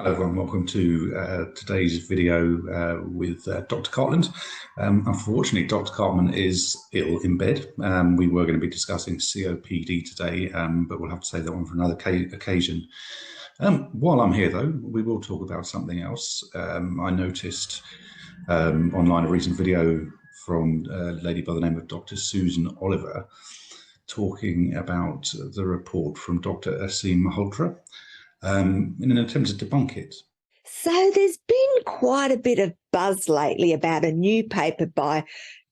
Hello everyone, welcome to today's video with Dr. Cotland. Unfortunately, Dr. Cartman is ill in bed. We were going to be discussing COPD today, but we'll have to save that one for another occasion. While I'm here though, we will talk about something else. I noticed online a recent video from a lady by the name of Dr. Susan Oliver talking about the report from Dr. Malhotras. In an attempt to debunk it. So there's been quite a bit of buzz lately about a new paper by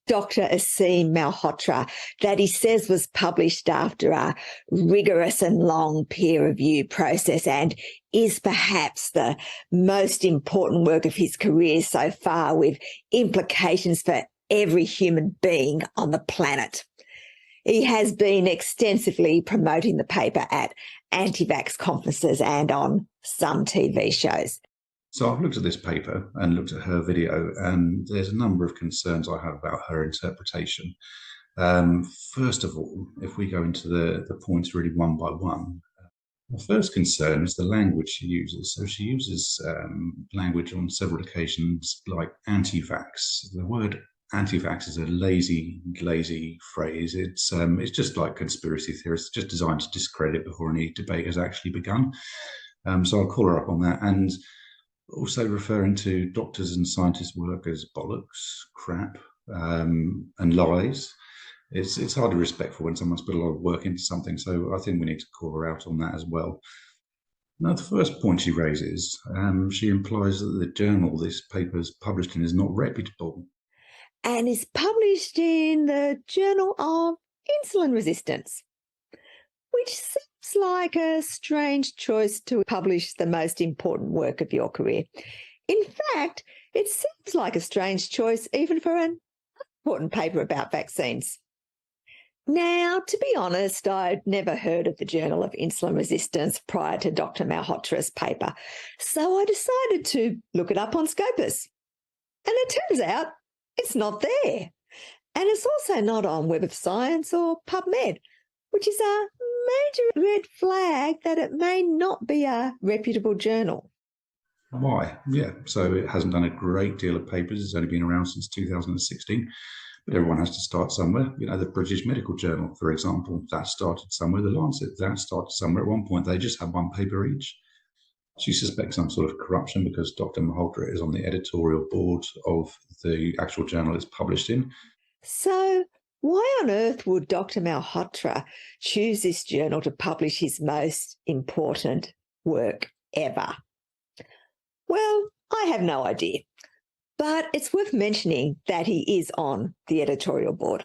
Dr. Malhotras that he says was published after a rigorous and long peer review process and is perhaps the most important work of his career so far, with implications for every human being on the planet. He has been extensively promoting the paper at anti-vax conferences and on some TV shows. So I've looked at this paper and looked at her video, and there's a number of concerns I have about her interpretation. First of all, if we go into the points really one by one, the first concern is the language she uses. So she uses language on several occasions like anti-vax. The word anti-vax is a lazy phrase. It's just like conspiracy theorists, just designed to discredit before any debate has actually begun. So I'll call her up on that, and also referring to doctors and scientists' work as bollocks, crap, and lies. It's hardly respectful when someone's put a lot of work into something. So I think we need to call her out on that as well. Now, the first point she raises, she implies that the journal this paper is published in is not reputable. And is published in the Journal of Insulin Resistance, which seems like a strange choice to publish the most important work of your career. In fact, it seems like a strange choice even for an important paper about vaccines. Now, to be honest, I'd never heard of the Journal of Insulin Resistance prior to Dr. Malhotras' paper, so I decided to look it up on Scopus. And it turns out it's not there. And it's also not on Web of Science or PubMed, which is a major red flag that it may not be a reputable journal. Why? Yeah, so it hasn't done a great deal of papers. It's only been around since 2016, but everyone has to start somewhere. You know, the British Medical Journal, for example, that started somewhere. The Lancet, that started somewhere. At one point, they just had one paper each. She suspects some sort of corruption because Dr. Malhotras is on the editorial board of the actual journal it's published in. So why on earth would Dr. Malhotras choose this journal to publish his most important work ever? Well, I have no idea, but it's worth mentioning that he is on the editorial board.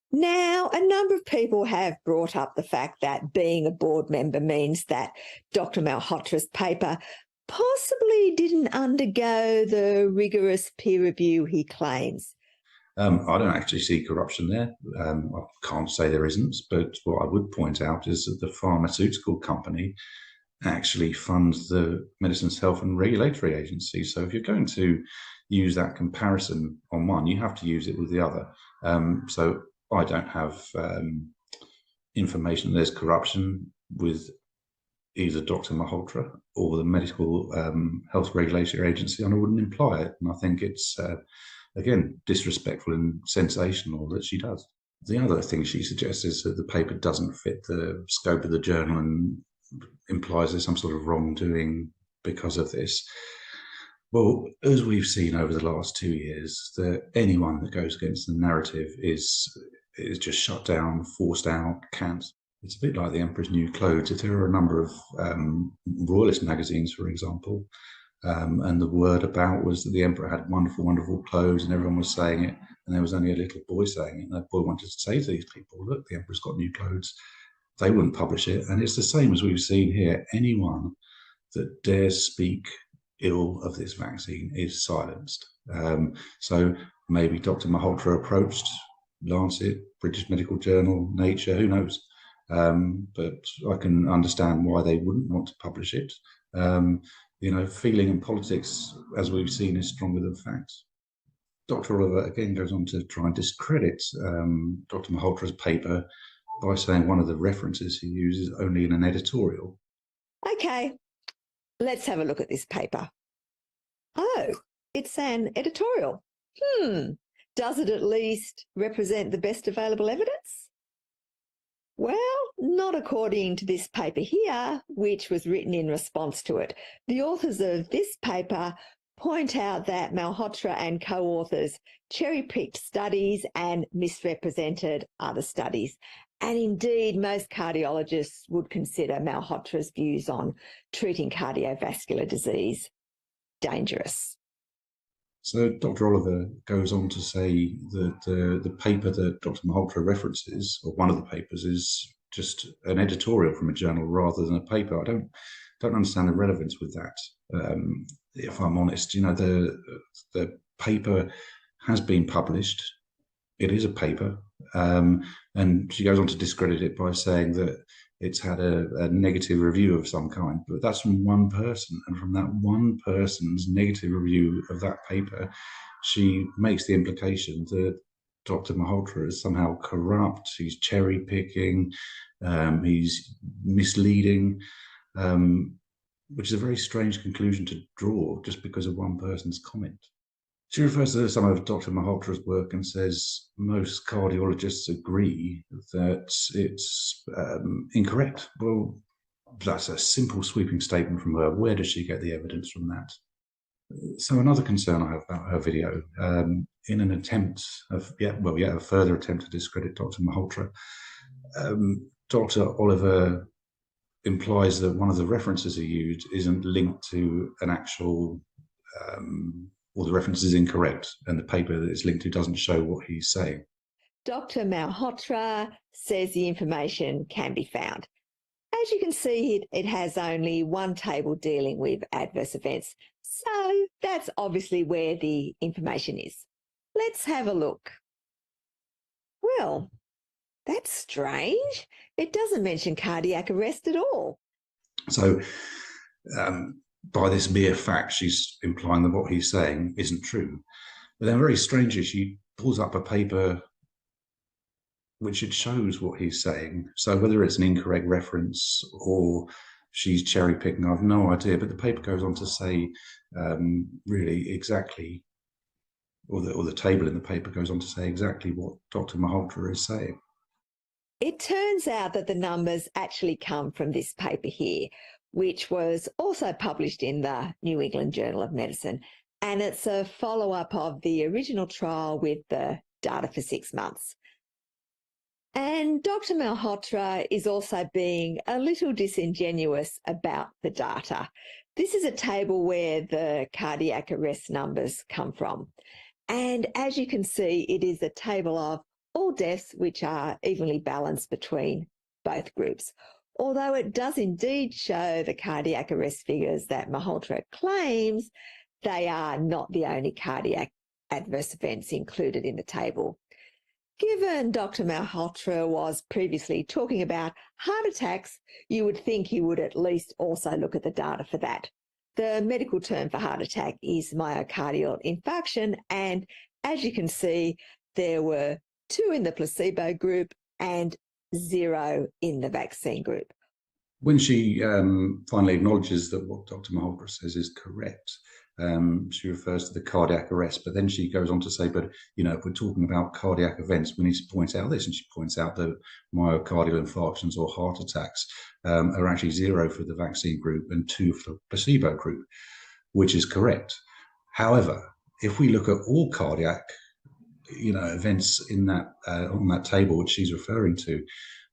Now, a number of people have brought up the fact that being a board member means that Dr. Malhotras' paper possibly didn't undergo the rigorous peer review he claims. I don't actually see corruption there. I can't say there isn't, but what I would point out is that the pharmaceutical company actually funds the Medicines Health and Regulatory Agency. So if you're going to use that comparison on one, you have to use it with the other. So I don't have information there's corruption with either Dr. Malhotras or the Medical Health Regulatory Agency, and I wouldn't imply it. And I think it's, again, disrespectful and sensational that she does. The other thing she suggests is that the paper doesn't fit the scope of the journal and implies there's some sort of wrongdoing because of this. Well, as we've seen over the last 2 years, that anyone that goes against the narrative is just shut down, forced out, cancelled. It's a bit like the Emperor's New Clothes. If there are a number of royalist magazines, for example, and the word about was that the Emperor had wonderful, wonderful clothes, and everyone was saying it, and there was only a little boy saying it, and that boy wanted to say to these people, look, the Emperor's got new clothes. They wouldn't publish it. And it's the same as we've seen here. Anyone that dares speak ill of this vaccine is silenced. So maybe Dr. Malhotras approached Lancet, British Medical Journal, Nature, who knows? But I can understand why they wouldn't want to publish it. You know, feeling and politics, as we've seen, is stronger than facts. Dr. Oliver again goes on to try and discredit Dr. Malhotras' paper by saying one of the references he uses only in an editorial. Okay, Let's have a look at this paper. Oh, it's an editorial. Does it at least represent the best available evidence? Well, not according to this paper here, which was written in response to it. The authors of this paper point out that Malhotra and co-authors cherry-picked studies and misrepresented other studies. And indeed, most cardiologists would consider Malhotra's views on treating cardiovascular disease dangerous. So Dr. Oliver goes on to say that the paper that Dr. Malhotra references, or one of the papers, is just an editorial from a journal rather than a paper. I don't understand the relevance with that. If I'm honest, the paper has been published. It is a paper, and she goes on to discredit it by saying that it's had a negative review of some kind, but that's from one person, and from that one person's negative review of that paper, she makes the implication that Dr. Malhotra is somehow corrupt, he's cherry picking, he's misleading, which is a very strange conclusion to draw just because of one person's comment. She refers to some of Dr. Malhotra's work and says most cardiologists agree that it's incorrect. Well, that's a simple sweeping statement from her. Where does she get the evidence from that? So another concern I have about her video, in an attempt of, a further attempt to discredit Dr. Malhotra, Dr. Oliver implies that one of the references he used isn't linked to an actual or the reference is incorrect, and the paper that it's linked to doesn't show what he's saying. Dr. Malhotra says the information can be found. As you can see, it has only one table dealing with adverse events, so that's obviously where the information is. Let's have a look. Well, that's strange. It doesn't mention cardiac arrest at all. So, by this mere fact, she's implying that what he's saying isn't true. But then very strangely, she pulls up a paper which it shows what he's saying. So whether it's an incorrect reference or she's cherry picking, I have no idea. But the paper goes on to say really exactly, or the table in the paper goes on to say exactly what Dr. Malhotra is saying. It turns out that the numbers actually come from this paper here, which was also published in the New England Journal of Medicine. And it's a follow-up of the original trial with the data for 6 months. And Dr. Malhotra is also being a little disingenuous about the data. This is a table where the cardiac arrest numbers come from. And as you can see, it is a table of all deaths which are evenly balanced between both groups. Although it does indeed show the cardiac arrest figures that Malhotra claims, they are not the only cardiac adverse events included in the table. Given Dr. Malhotra was previously talking about heart attacks, you would think he would at least also look at the data for that. The medical term for heart attack is myocardial infarction, and as you can see, there were 2 in the placebo group and 0 in the vaccine group. When she finally acknowledges that what Dr. Malhotra says is correct, she refers to the cardiac arrest, but then she goes on to say, but, if we're talking about cardiac events, we need to point out this. And she points out that myocardial infarctions or heart attacks are actually 0 for the vaccine group and 2 for the placebo group, which is correct. However, if we look at all cardiac events in that on that table which she's referring to,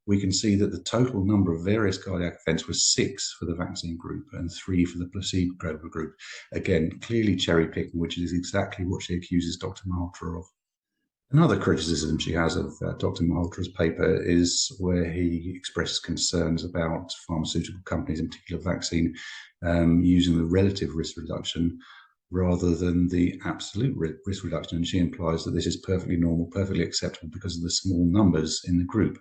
we can see that the total number of various cardiac events was 6 for the vaccine group and 3 for the placebo group. Again, clearly cherry picking, which is exactly what she accuses Dr. Malhotra of. Another criticism she has of Dr. Malhotra's paper is where he expresses concerns about pharmaceutical companies, in particular vaccine, using the relative risk reduction rather than the absolute risk reduction. And she implies that this is perfectly normal, perfectly acceptable because of the small numbers in the group.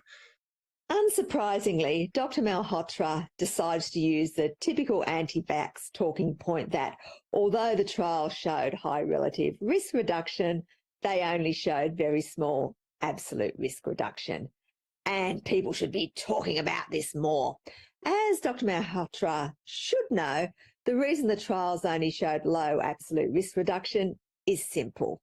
Unsurprisingly, Dr. Malhotra decides to use the typical anti-vax talking point that although the trial showed high relative risk reduction, they only showed very small absolute risk reduction. And people should be talking about this more. As Dr. Malhotra should know, The reason the trials only showed low absolute risk reduction is simple.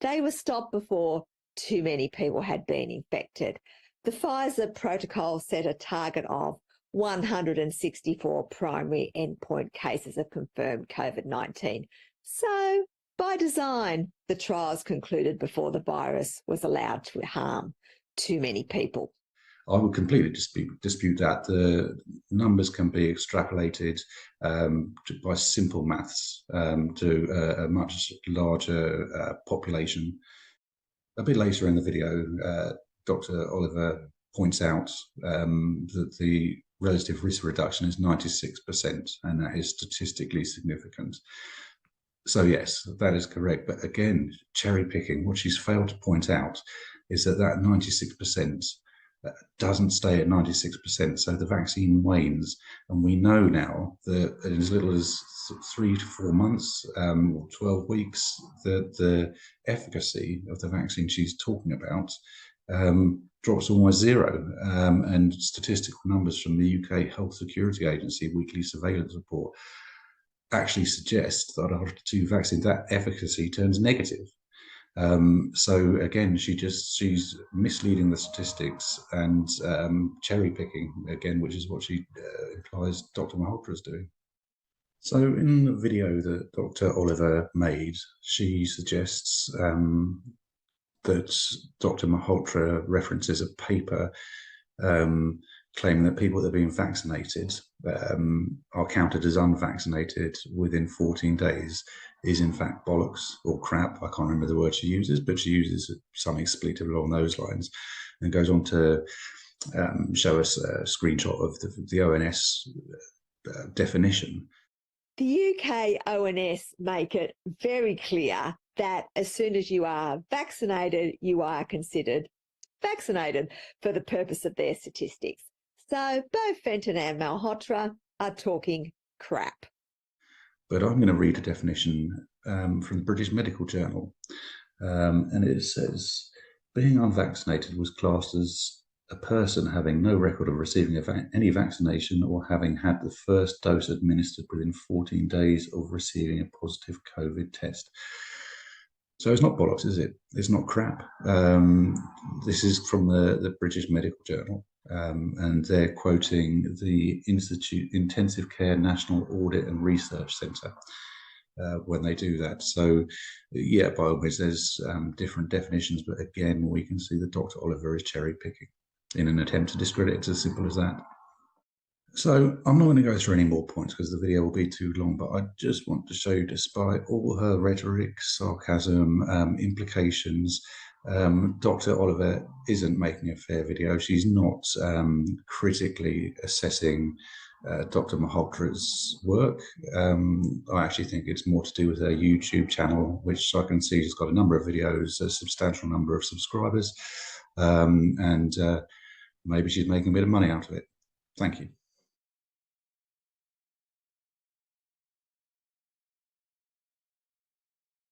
They were stopped before too many people had been infected. The Pfizer protocol set a target of 164 primary endpoint cases of confirmed COVID-19. So, by design, the trials concluded before the virus was allowed to harm too many people. I would completely dispute that. The numbers can be extrapolated by simple maths to a much larger population. A bit later in the video, Dr. Oliver points out that the relative risk reduction is 96%, and that is statistically significant. So yes, that is correct. But again, cherry picking, what she's failed to point out is that 96% doesn't stay at 96%. So the vaccine wanes. And we know now that in as little as 3 to 4 months or 12 weeks, that the efficacy of the vaccine she's talking about drops almost zero. And statistical numbers from the UK Health Security Agency weekly surveillance report actually suggest that after 2 vaccines, that efficacy turns negative. So again, she's misleading the statistics and cherry picking again, which is what she implies Dr. Malhotras is doing. So in the video that Dr. Oliver made, she suggests that Dr. Malhotra references a paper claiming that people that have been vaccinated are counted as unvaccinated within 14 days is in fact bollocks or crap. I can't remember the word she uses, but she uses some expletive along those lines and goes on to show us a screenshot of the ONS definition. The UK ONS make it very clear that as soon as you are vaccinated, you are considered vaccinated for the purpose of their statistics. So both Fenton and Malhotra are talking crap. But I'm going to read a definition from the British Medical Journal. And it says, being unvaccinated was classed as a person having no record of receiving any vaccination or having had the first dose administered within 14 days of receiving a positive COVID test. So it's not bollocks, is it? It's not crap. This is from the British Medical Journal. And they're quoting the Intensive Care National Audit and Research Centre when they do that. So, yeah, by all means, there's different definitions, but again, we can see that Dr. Oliver is cherry picking in an attempt to discredit it. It's as simple as that. So I'm not going to go through any more points because the video will be too long, but I just want to show you, despite all her rhetoric, sarcasm, implications, Dr. Oliver isn't making a fair video. She's not critically assessing Dr. Malhotra's work. I actually think it's more to do with her YouTube channel, which I can see has got a number of videos, a substantial number of subscribers, and maybe she's making a bit of money out of it. Thank you.